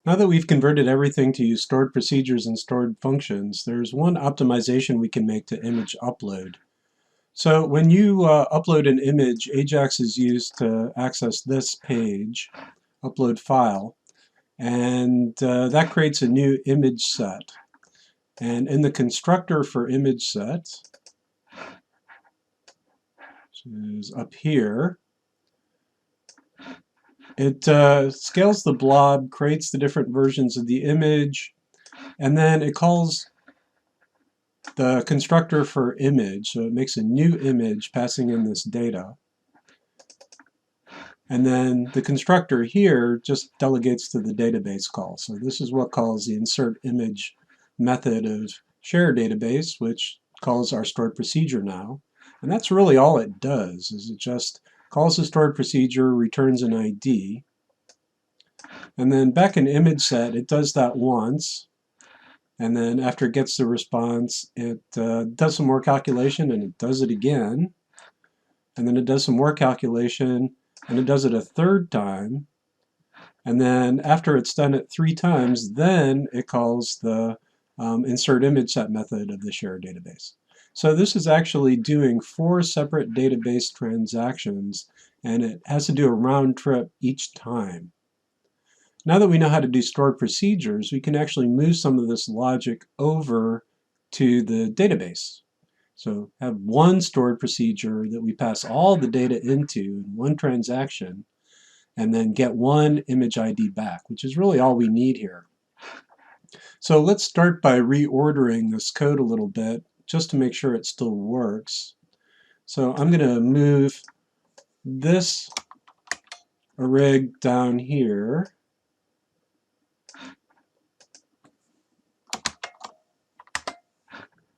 Now that we've converted everything to use stored procedures and stored functions, there's one optimization we can make to image upload. So when you upload an image, AJAX is used to access this page, upload file, and that creates a new image set. And in the constructor for ImageSet, which is up here, it scales the blob, creates the different versions of the image, and then it calls the constructor for image. So it makes a new image passing in this data. And then the constructor here just delegates to the database call. So this is what calls the insert image method of share database, which calls our stored procedure now. And that's really all it does, is it just calls the stored procedure, returns an ID. And then back in ImageSet, it does that once. And then after it gets the response, it does some more calculation and it does it again. And then it does some more calculation and it does it a third time. And then after it's done it 3 times, then it calls the insert image set method of the share database. So this is actually doing 4 separate database transactions, and it has to do a round trip each time. Now that we know how to do stored procedures, we can actually move some of this logic over to the database. So have one stored procedure that we pass all the data into in one transaction, and then get one image ID back, which is really all we need here. So let's start by reordering this code a little bit, just to make sure it still works. So I'm going to move this rig down here.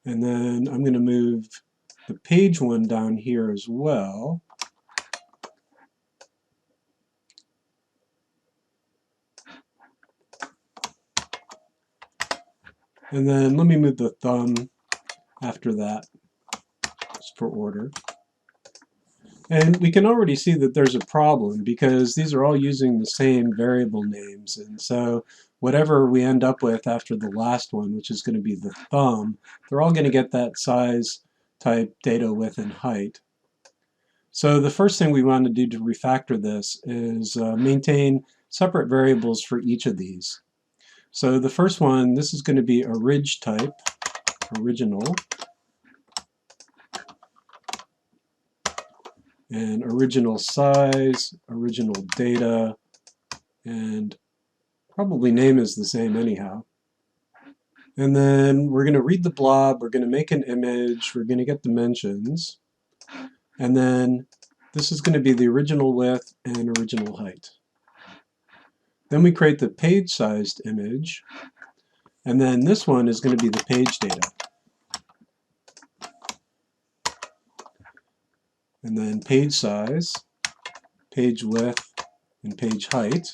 And then I'm going to move the page one down here as well. And then let me move the thumb after that, just for order. And we can already see that there's a problem because these are all using the same variable names. And so whatever we end up with after the last one, which is going to be the thumb, they're all going to get that size, type, data, width, and height. So the first thing we want to do to refactor this is maintain separate variables for each of these. So the first one, this is going to be orig type, original, and original size, original data, and probably name is the same anyhow. And then we're going to read the blob, we're going to make an image, we're going to get dimensions, and then this is going to be the original width and original height. Then we create the page-sized image, and then this one is going to be the page data. And then page size, page width, and page height.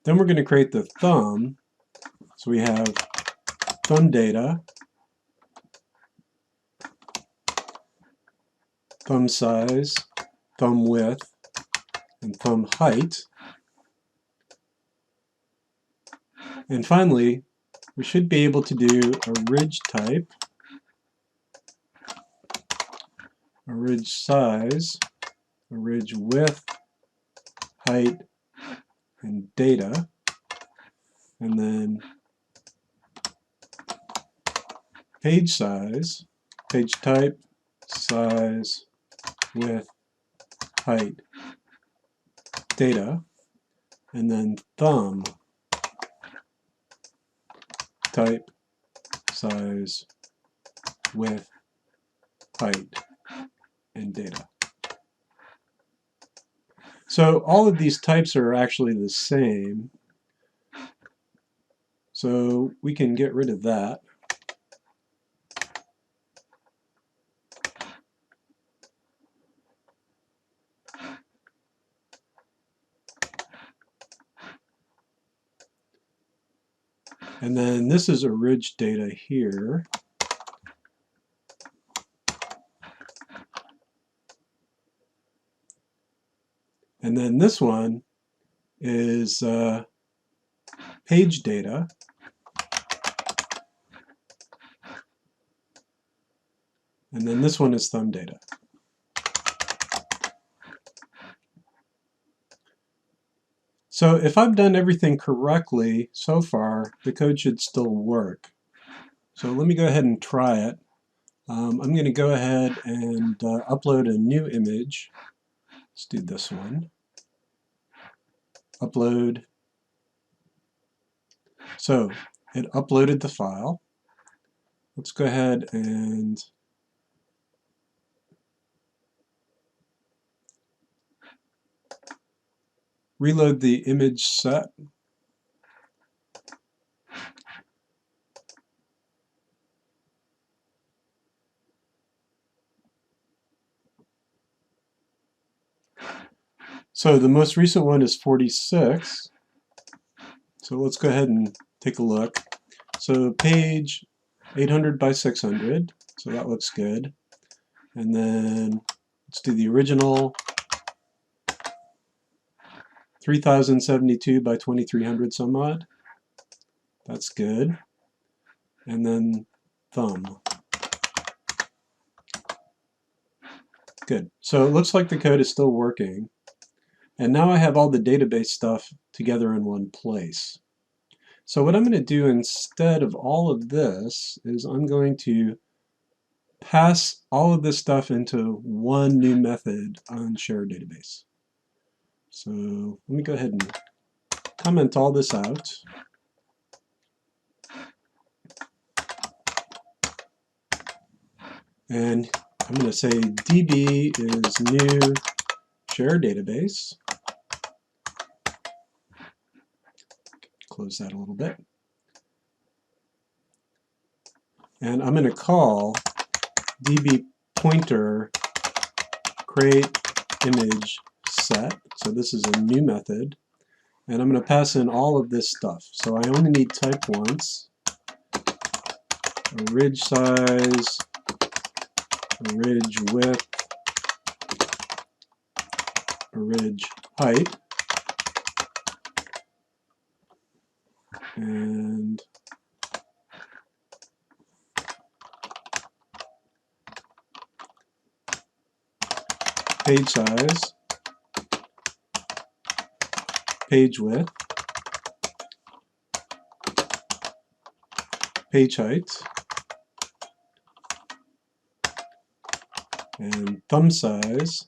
Then we're going to create the thumb. So we have thumb data, thumb size, thumb width, and thumb height. And finally, we should be able to do orig type, orig size, orig width, height, and data, and then page size, page type, size, width, height, data, and then thumb, type, size, width, height, and data. So all of these types are actually the same. So we can get rid of that. And then this is orig data here. And then this one is page data, and then this one is thumb data. So if I've done everything correctly so far, the code should still work. So let me go ahead and try it. I'm going to go ahead and upload a new image. Let's do this one. Upload. So it uploaded the file. Let's go ahead and reload the image set. So the most recent one is 46. So let's go ahead and take a look. So page 800 by 600. So that looks good. And then let's do the original 3072 by 2300 some odd. That's good. And then thumb. Good. So it looks like the code is still working. And now I have all the database stuff together in one place. So what I'm going to do instead of all of this is I'm going to pass all of this stuff into one new method on shared database. So let me go ahead and comment all this out. And I'm going to say db is new shared database. Close that a little bit. And I'm going to call db pointer create image set. So this is a new method. And I'm going to pass in all of this stuff. So I only need type once, a ridge size, a ridge width, a ridge height, and page size, page width, page height, and thumb size,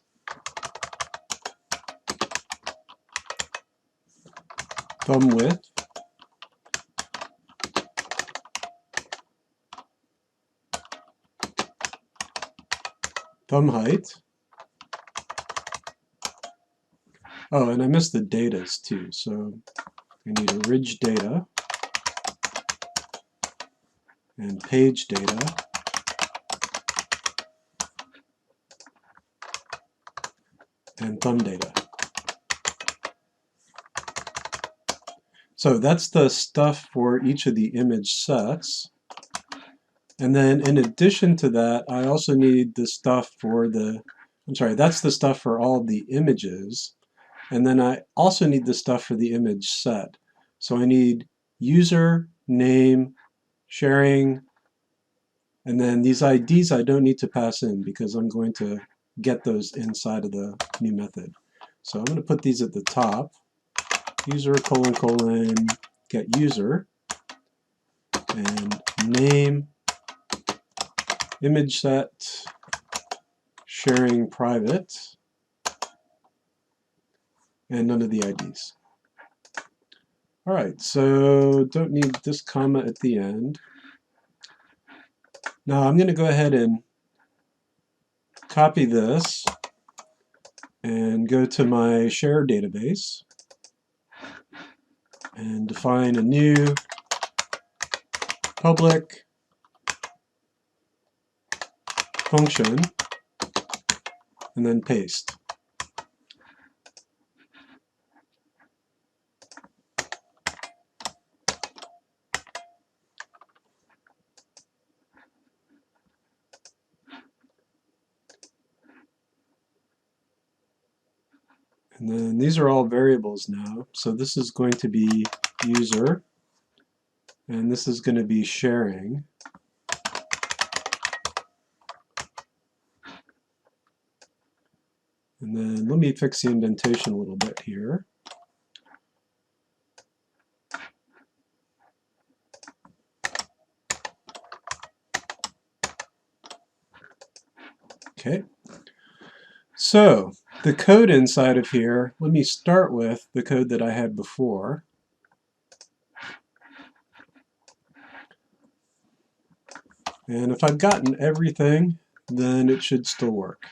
thumb width, thumb height. Oh, and I missed the datas too, so I need a ridge data and page data and thumb data. So that's the stuff for each of the image sets. And then in addition to that, I also need the stuff for that's the stuff for all of the images. And then I also need the stuff for the image set. So I need user, name, sharing, and then these IDs I don't need to pass in because I'm going to get those inside of the new method. So I'm going to put these at the top. User : get user, and name, image set, sharing private, and none of the IDs. All right, so don't need this comma at the end. Now I'm going to go ahead and copy this and go to my share database and define a new public function and then paste. And then these are all variables now. So this is going to be user, and this is going to be sharing. And then let me fix the indentation a little bit here. Okay. So the code inside of here, let me start with the code that I had before. And if I've gotten everything, then it should still work.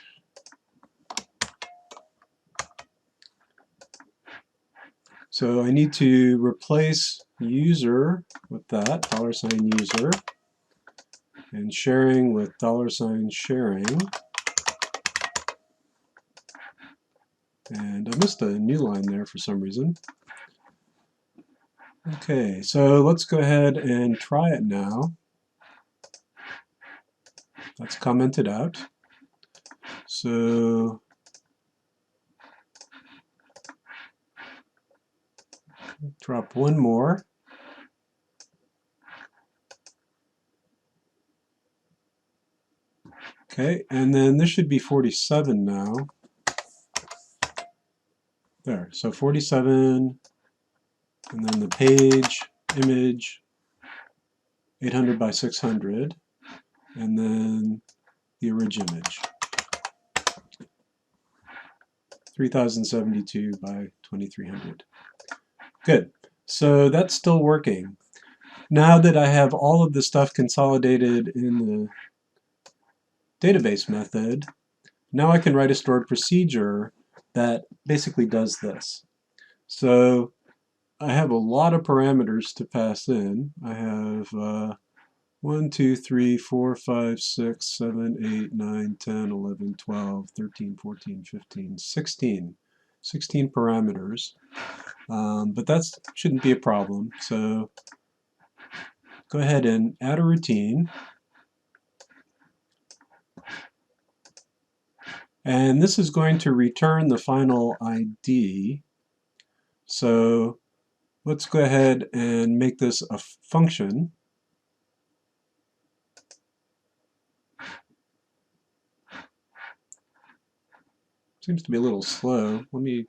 So I need to replace user with that, $user, and sharing with $sharing. And I missed a new line there for some reason. Okay, so let's go ahead and try it now. That's commented out. So drop one more. Okay, and then this should be 47 now. There, so 47, and then the page, image, 800 by 600, and then the origin image, 3072 by 2300. Good, so that's still working. Now that I have all of the stuff consolidated in the database method, now I can write a stored procedure that basically does this. So I have a lot of parameters to pass in. I have 1, 2, 3, 4, 5, 6, 7, 8, 9, 10, 11, 12, 13, 14, 15, 16. 16 parameters. But that shouldn't be a problem. So go ahead and add a routine. And this is going to return the final ID. So let's go ahead and make this a function. Seems to be a little slow. Let me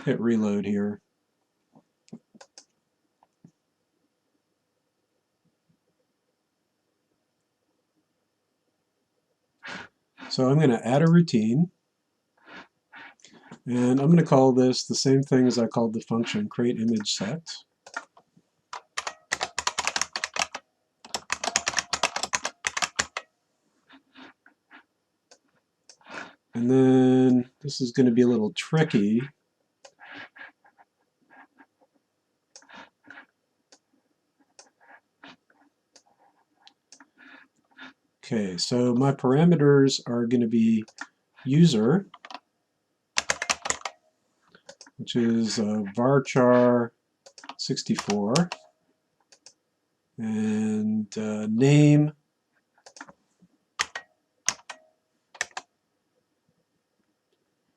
hit reload here. So I'm going to add a routine, and I'm going to call this the same thing as I called the function Create ImageSet. And then this is going to be a little tricky. Okay, so my parameters are going to be user, which is varchar 64, and name,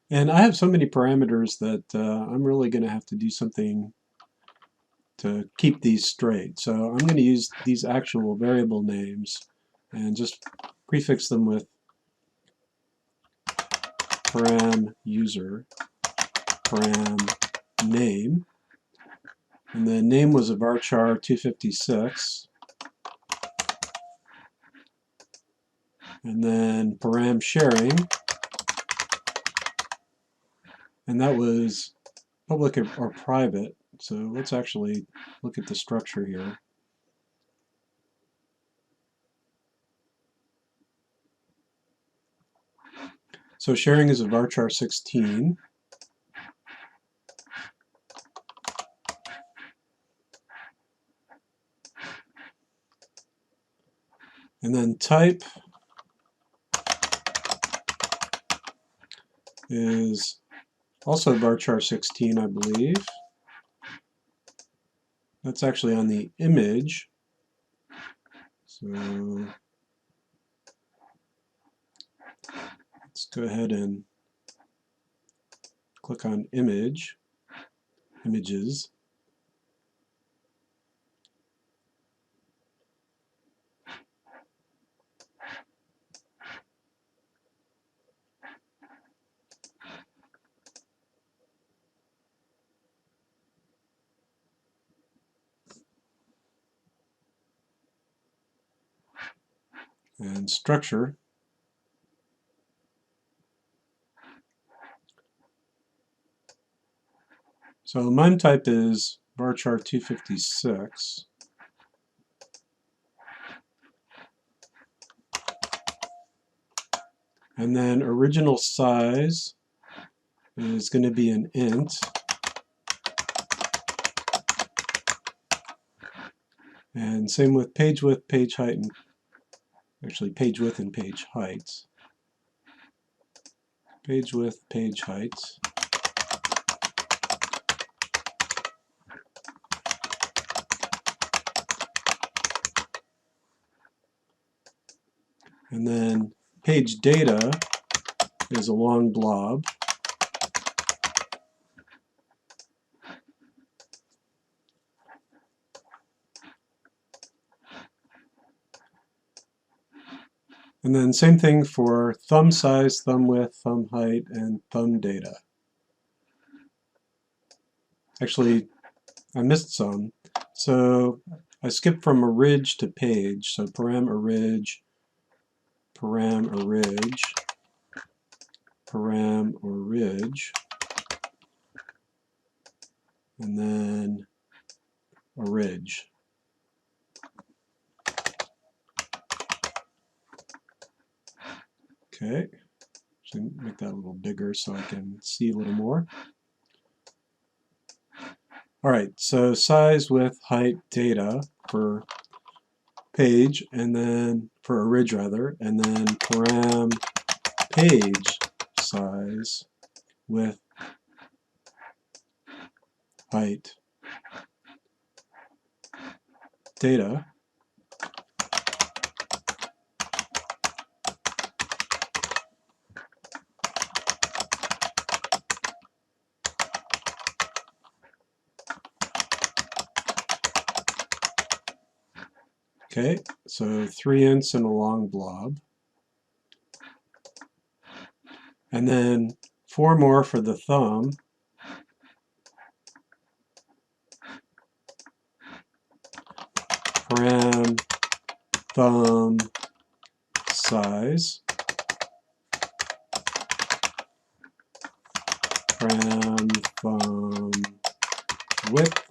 and I have so many parameters that I'm really going to have to do something to keep these straight. So I'm going to use these actual variable names and just prefix them with param user, param name, and the name was a varchar 256, and then param sharing, and that was public or private. So let's actually look at the structure here. So sharing is a varchar 16. And then type is also varchar 16, I believe. That's actually on the image. So let's go ahead and click on Image, Images, and Structure. So MIME type is varchar 256. And then original size is going to be an int. And same with page width, page height, and actually page width and page height. Page width, page height. And then page data is a long blob. And then same thing for thumb size, thumb width, thumb height, and thumb data. Actually, I missed some. So I skipped from orig to page. So param orig, param orig, param orig, and then orig. Okay, actually make that a little bigger so I can see a little more. All right, so size, width, height, data for page, and then for orig rather, and then param page size, width, height, data. Okay, so 3 ints and a long blob. And then 4 more for the thumb. Param thumb size. Param thumb width.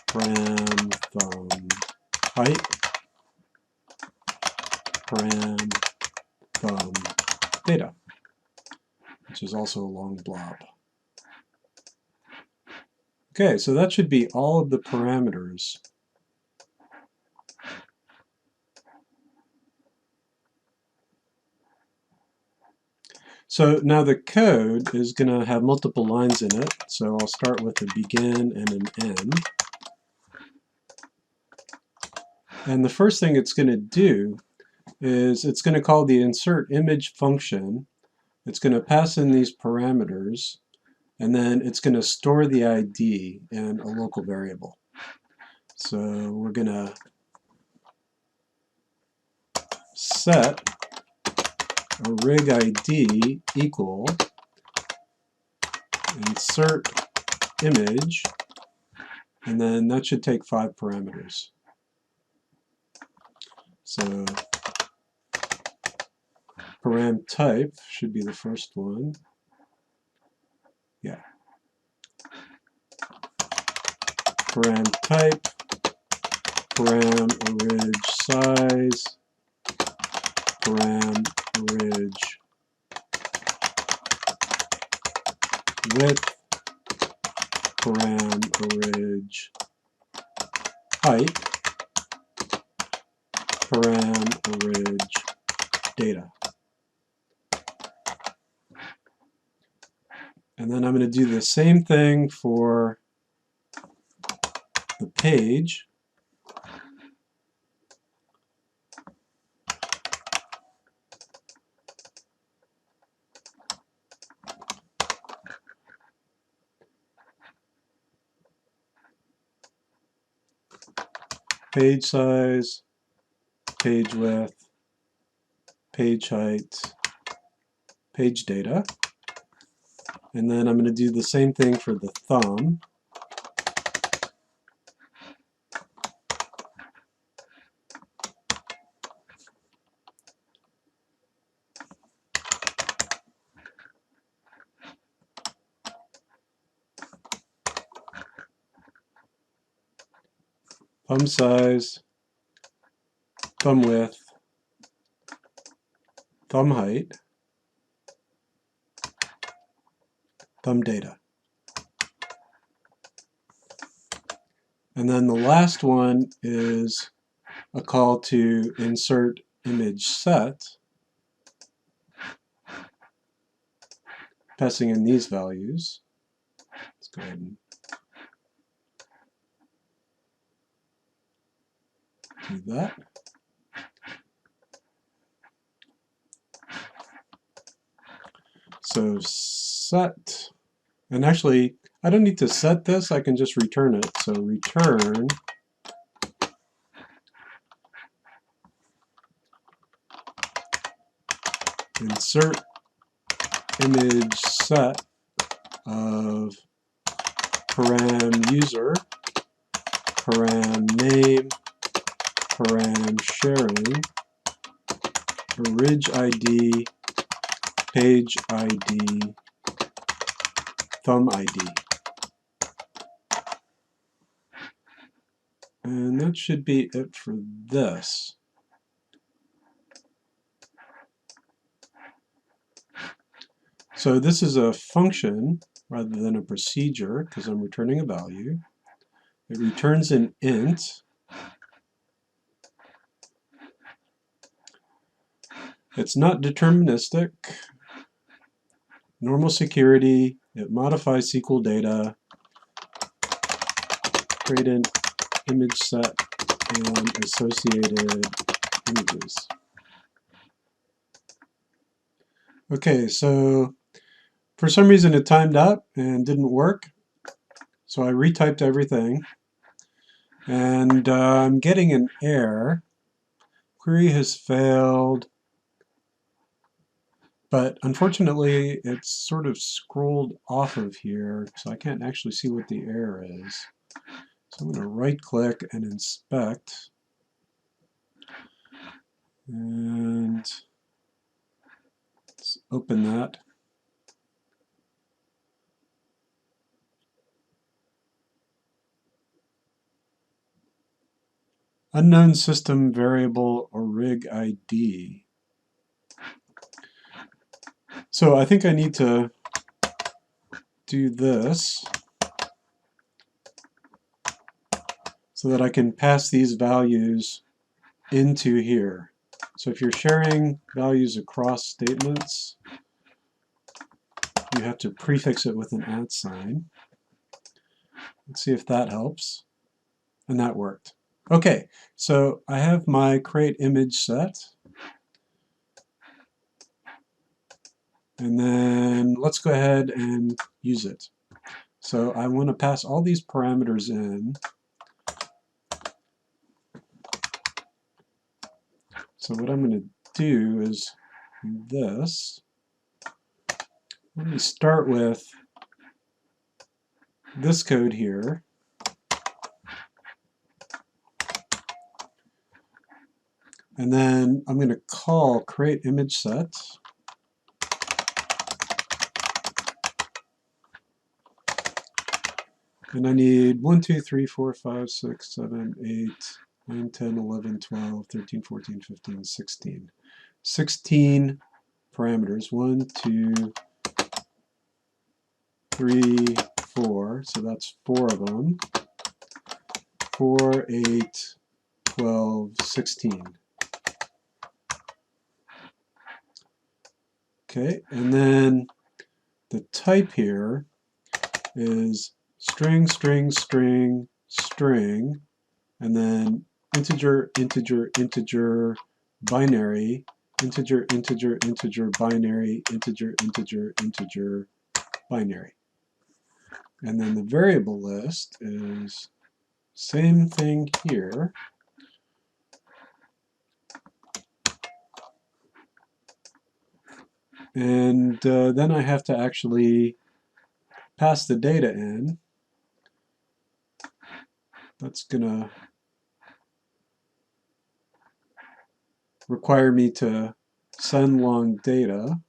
Param thumb height. Param thumb data, which is also a long blob. Okay, so that should be all of the parameters. So now the code is going to have multiple lines in it. So I'll start with a begin and an end. And the first thing it's going to do is it's going to call the insert image function. It's going to pass in these parameters, and then it's going to store the ID in a local variable. So we're going to set a rig ID equal insert image, and then that should take 5 parameters. So param type should be the first one. Yeah. Param type, param orig size, param orig width, param orig height, param orig data. And then I'm going to do the same thing for the page. page size, page width, page height, page data. And then I'm going to do the same thing for the thumb. Thumb size, thumb width, thumb height, thumb data. And then the last one is a call to insert image set, passing in these values. Let's go ahead and do that. So set, and actually I don't need to set this, I can just return it. So return insert image set of param user, param name, param sharing, orig ID, page ID, thumb ID. And that should be it for this. So this is a function rather than a procedure because I'm returning a value. It returns an int. It's not deterministic. Normal security. It modifies SQL data. Create an image set and associated images. Okay, so for some reason it timed out and didn't work. So I retyped everything. And I'm getting an error. Query has failed. But unfortunately, it's sort of scrolled off of here, so I can't actually see what the error is. So I'm going to right-click and inspect. And let's open that. Unknown system variable orig ID. So I think I need to do this so that I can pass these values into here. So if you're sharing values across statements, you have to prefix it with an @ sign. Let's see if that helps. And that worked. Okay, so I have my create image set. And then let's go ahead and use it. So I want to pass all these parameters in. So what I'm going to do is this. Let me start with this code here. And then I'm going to call create image set. And I need 1, 2, 3, 4, 5, 6, 7, 8, 9, 10, 11, 12, 13, 14, 15, 16. 16 parameters. 1, 2, 3, 4. So that's 4 of them. 4, 8, 12, 16. Okay, and then the type here is string, string, string, string, and then integer, integer, integer, binary, integer, integer, integer, binary, integer, integer, integer, binary. And then the variable list is same thing here. And then I have to actually pass the data in. That's going to require me to send long data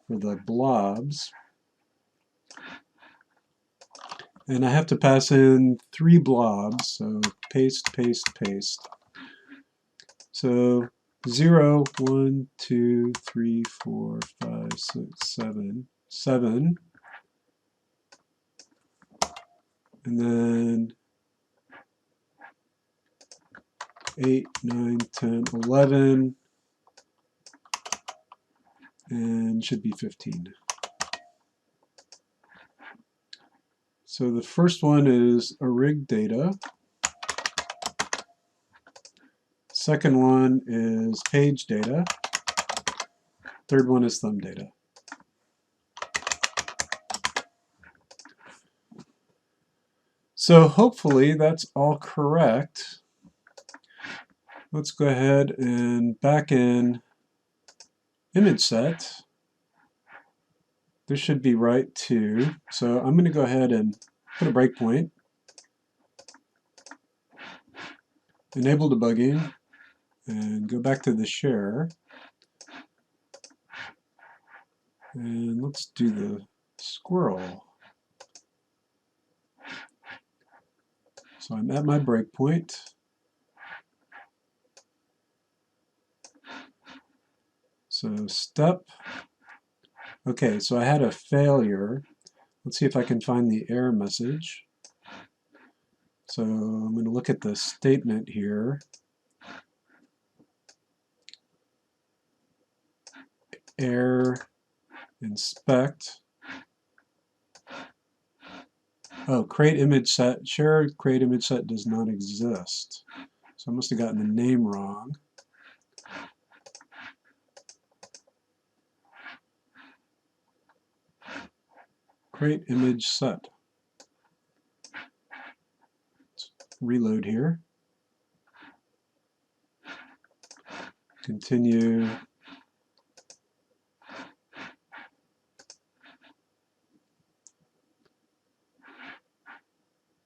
for the blobs. And I have to pass in 3 blobs, so paste, paste, paste. So 0, 1, 2, 3, 4, 5, 6, 7, 7. And then 8, 9, 10, 11, and should be 15. So the first one is rig data. Second one is page data. Third one is thumb data. So hopefully that's all correct. Let's go ahead and back in ImageSet. This should be right too. So I'm going to go ahead and put a breakpoint. Enable debugging and go back to the share. And let's do the squirrel. So I'm at my breakpoint. So step. Okay, so I had a failure. Let's see if I can find the error message. So I'm going to look at the statement here. Error inspect. Oh, create image set. Share create image set does not exist. So I must have gotten the name wrong. Create image set. Let's reload here. Continue.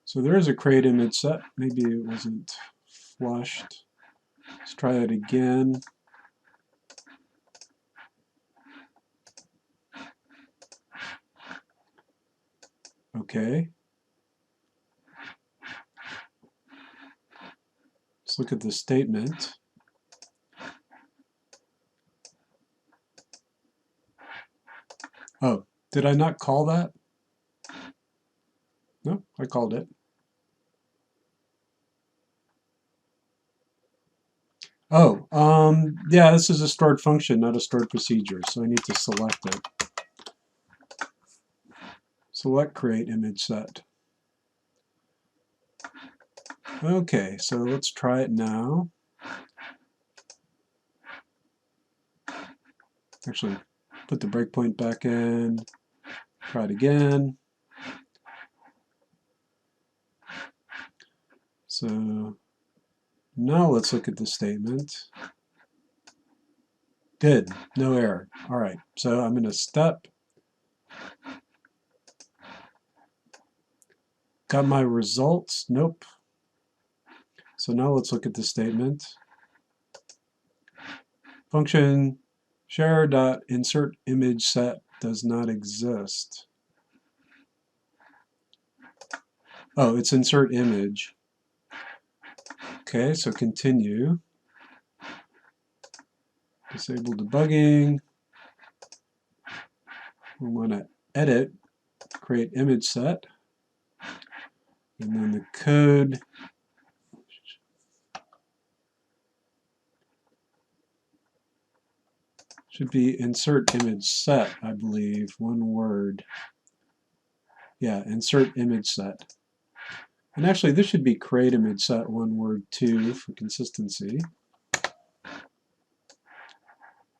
So there is a create image set. Maybe it wasn't flushed. Let's try it again. Okay. Let's look at the statement. Oh, did I not call that? No, I called it. Oh, yeah, this is a stored function, not a stored procedure, so I need to select it. Select create image set. Okay, so let's try it now. Actually, put the breakpoint back in, try it again. So now let's look at the statement. Good, no error. All right, so I'm going to step. Got my results? Nope. So now let's look at the statement. Function share.insertImageSet does not exist. Oh, it's insert image. Okay, so continue. Disable debugging. We want to edit, create image set. And then the code should be insert image set, I believe, one word. Yeah, insert image set. And actually, this should be create image set, one word too, for consistency.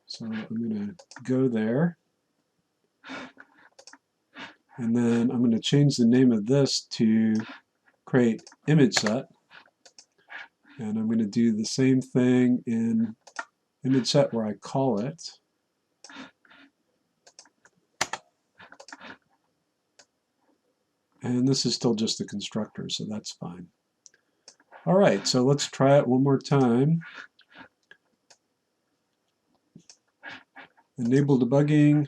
So I'm going to go there. And then I'm going to change the name of this to create image set. And I'm going to do the same thing in image set where I call it. And this is still just the constructor, so that's fine. All right, so let's try it one more time. Enable debugging,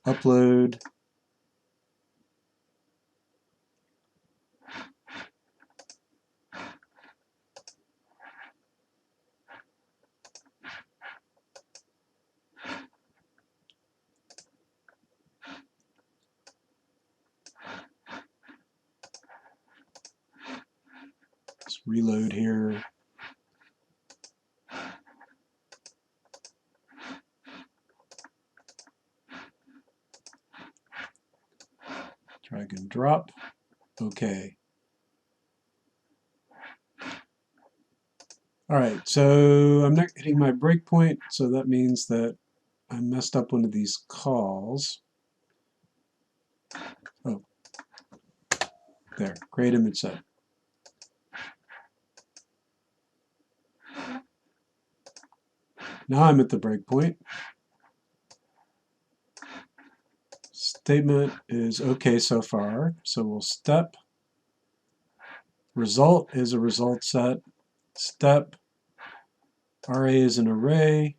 upload, let's reload here. Drag and drop. Okay. All right, so I'm not hitting my breakpoint, so that means that I messed up one of these calls. Oh, there, create image set. Now I'm at the breakpoint. Statement is okay so far, so we'll step. Result is a result set. Step. RA is an array.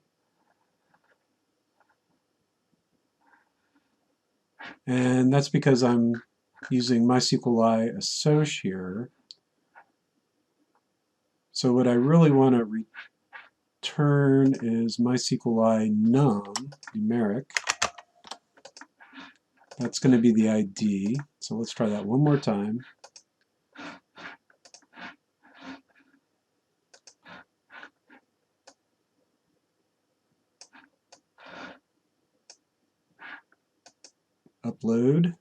And that's because I'm using MySQLi assoc here. So what I really want to return is MySQLi num, numeric. That's going to be the ID. So let's try that one more time. Upload.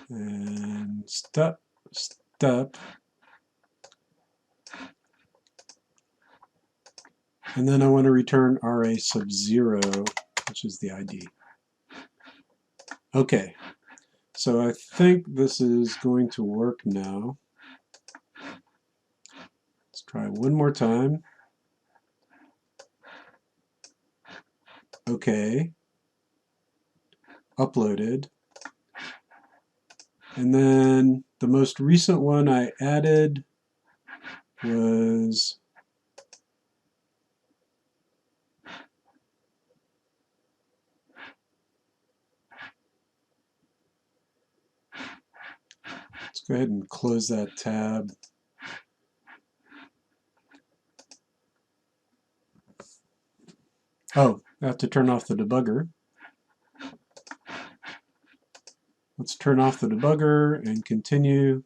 And step. And then I want to return RA sub 0, which is the ID. Okay, so I think this is going to work now. Let's try one more time. Okay. Uploaded. And then the most recent one I added was let's go ahead and close that tab. Oh, I have to turn off the debugger. Let's turn off the debugger and continue.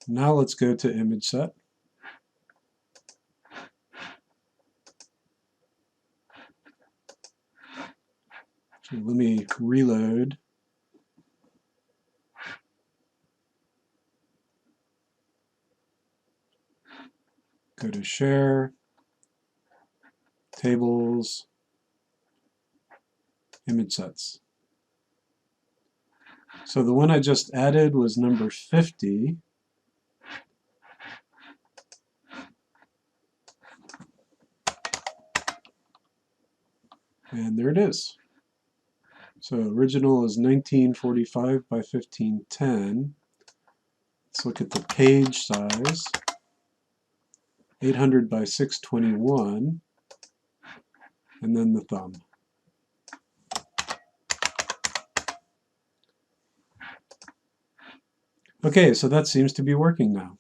Now let's go to ImageSet. So let me reload. Go to Share, Tables, ImageSets. So the one I just added was number 50. And there it is. So original is 1945 by 1510. Let's look at the page size. 800 by 621. And then the thumb. Okay, so that seems to be working now.